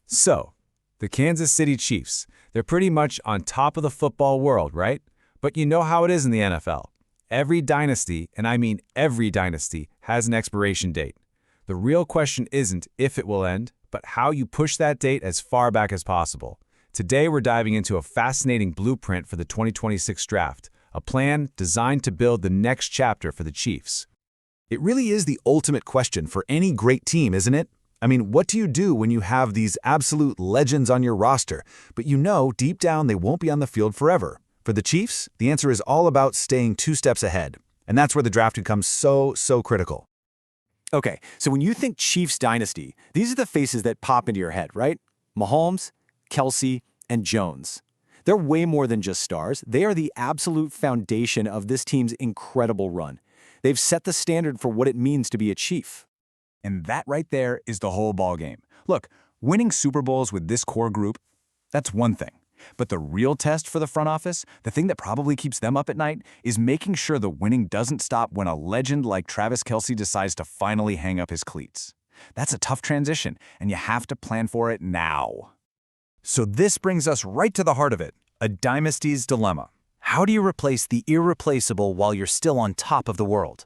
So, the Kansas City Chiefs, they're pretty much on top of the football world, right? But you know how it is in the NFL. Every dynasty, and I mean every dynasty, has an expiration date. The real question isn't if it will end, but how you push that date as far back as possible. Today we're diving into a fascinating blueprint for the 2026 draft, a plan designed to build the next chapter for the Chiefs. It really is the ultimate question for any great team, isn't it? I mean, what do you do when you have these absolute legends on your roster, but you know deep down they won't be on the field forever? For the Chiefs, the answer is all about staying 2 steps ahead, and that's where the draft becomes so critical. Okay, so when you think Chiefs dynasty, these are the faces that pop into your head, right? Mahomes, Kelce, and Jones. They're way more than just stars. They are the absolute foundation of this team's incredible run. They've set the standard for what it means to be a Chief. And that right there is the whole ballgame. Look, winning Super Bowls with this core group, that's one thing. But the real test for the front office, the thing that probably keeps them up at night, is making sure the winning doesn't stop when a legend like Travis Kelce decides to finally hang up his cleats. That's a tough transition, and you have to plan for it now. So this brings us right to the heart of it, a dynasty's dilemma. How do you replace the irreplaceable while you're still on top of the world?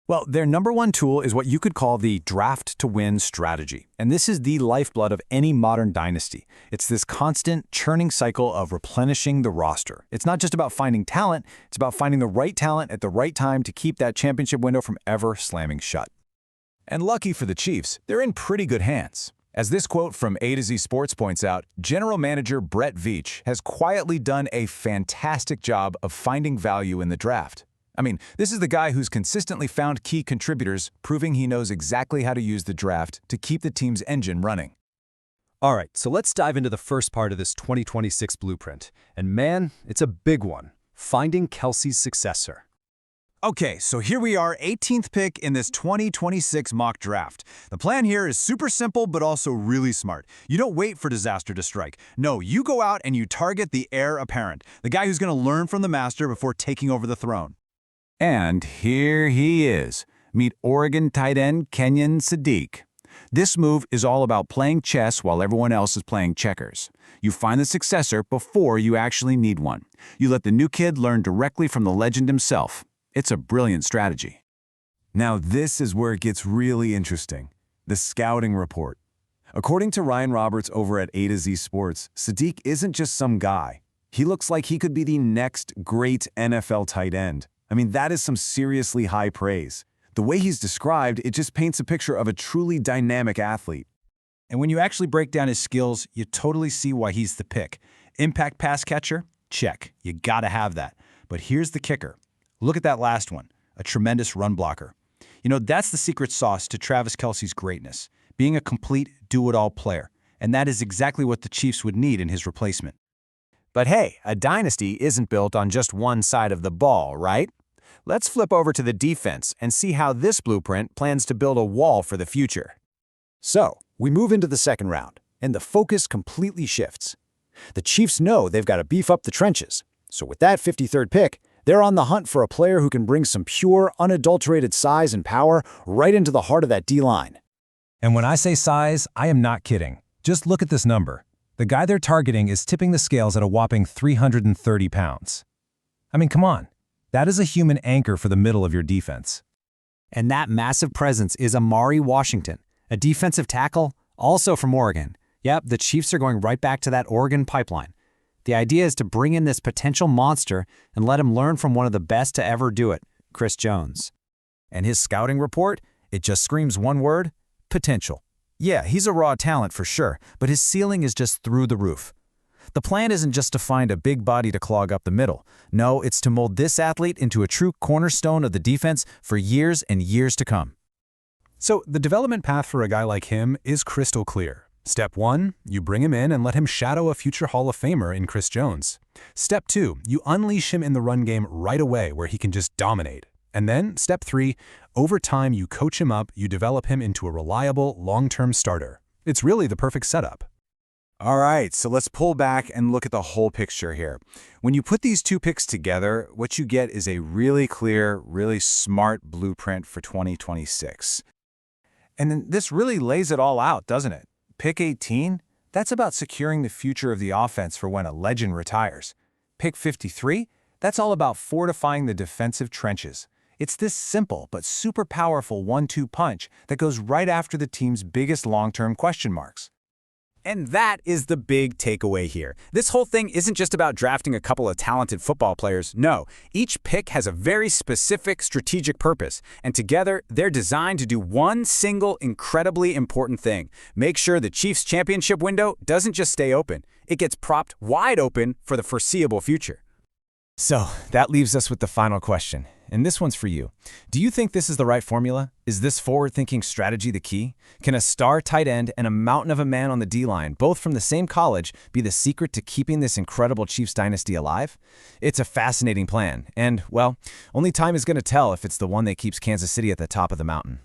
Well, their number one tool is what you could call the draft-to-win strategy. And this is the lifeblood of any modern dynasty. It's this constant churning cycle of replenishing the roster. It's not just about finding talent, it's about finding the right talent at the right time to keep that championship window from ever slamming shut. And lucky for the Chiefs, they're in pretty good hands. As this quote from A to Z Sports points out, General Manager Brett Veach has quietly done a fantastic job of finding value in the draft. I mean, this is the guy who's consistently found key contributors, proving he knows exactly how to use the draft to keep the team's engine running. All right, so let's dive into the first part of this 2026 blueprint. And man, it's a big one, finding Kelce's successor. Okay, so here we are, 18th pick in this 2026 mock draft. The plan here is super simple, but also really smart. You don't wait for disaster to strike. No, you go out and you target the heir apparent, the guy who's going to learn from the master before taking over the throne. And here he is. Meet Oregon tight end Kenyon Sadiq. This move is all about playing chess while everyone else is playing checkers. You find the successor before you actually need one. You let the new kid learn directly from the legend himself. It's a brilliant strategy. Now this is where it gets really interesting. The scouting report. According to Ryan Roberts over at A to Z Sports, Sadiq isn't just some guy. He looks like he could be the next great NFL tight end. I mean, that is some seriously high praise. The way he's described, it just paints a picture of a truly dynamic athlete. And when you actually break down his skills, you totally see why he's the pick. Impact pass catcher? Check. You gotta have that. But here's the kicker. Look at that last one, a tremendous run blocker. You know, that's the secret sauce to Travis Kelce's greatness, being a complete do-it-all player. And that is exactly what the Chiefs would need in his replacement. But hey, a dynasty isn't built on just one side of the ball, right? Let's flip over to the defense and see how this blueprint plans to build a wall for the future. So, we move into the second round, and the focus completely shifts. The Chiefs know they've got to beef up the trenches. So with that 53rd pick, they're on the hunt for a player who can bring some pure, unadulterated size and power right into the heart of that D-line. And when I say size, I am not kidding. Just look at this number. The guy they're targeting is tipping the scales at a whopping 330 pounds. I mean, come on. That is a human anchor for the middle of your defense. And that massive presence is Amari Washington, a defensive tackle, also from Oregon. Yep, the Chiefs are going right back to that Oregon pipeline. The idea is to bring in this potential monster and let him learn from one of the best to ever do it, Chris Jones. And his scouting report, it just screams one word: potential. Yeah, he's a raw talent for sure, but his ceiling is just through the roof. The plan isn't just to find a big body to clog up the middle. No, it's to mold this athlete into a true cornerstone of the defense for years and years to come. So the development path for a guy like him is crystal clear. Step 1, you bring him in and let him shadow a future Hall of Famer in Chris Jones. Step 2, you unleash him in the run game right away where he can just dominate. And then, step 3, over time you coach him up, you develop him into a reliable, long-term starter. It's really the perfect setup. All right, so let's pull back and look at the whole picture here. When you put these two picks together, what you get is a really clear, really smart blueprint for 2026. And then this really lays it all out, doesn't it? Pick 18, That's about securing the future of the offense for when a legend retires. Pick 53? That's all about fortifying the defensive trenches. It's this simple but super powerful 1-2 punch that goes right after the team's biggest long-term question marks. And that is the big takeaway here. This whole thing isn't just about drafting a couple of talented football players. No, each pick has a very specific strategic purpose, and together they're designed to do one single incredibly important thing. Make sure the Chiefs' championship window doesn't just stay open. It gets propped wide open for the foreseeable future. So, that leaves us with the final question, and this one's for you. Do you think this is the right formula? Is this forward-thinking strategy the key? Can a star tight end and a mountain of a man on the D-line, both from the same college, be the secret to keeping this incredible Chiefs dynasty alive? It's a fascinating plan, and, well, only time is going to tell if it's the one that keeps Kansas City at the top of the mountain.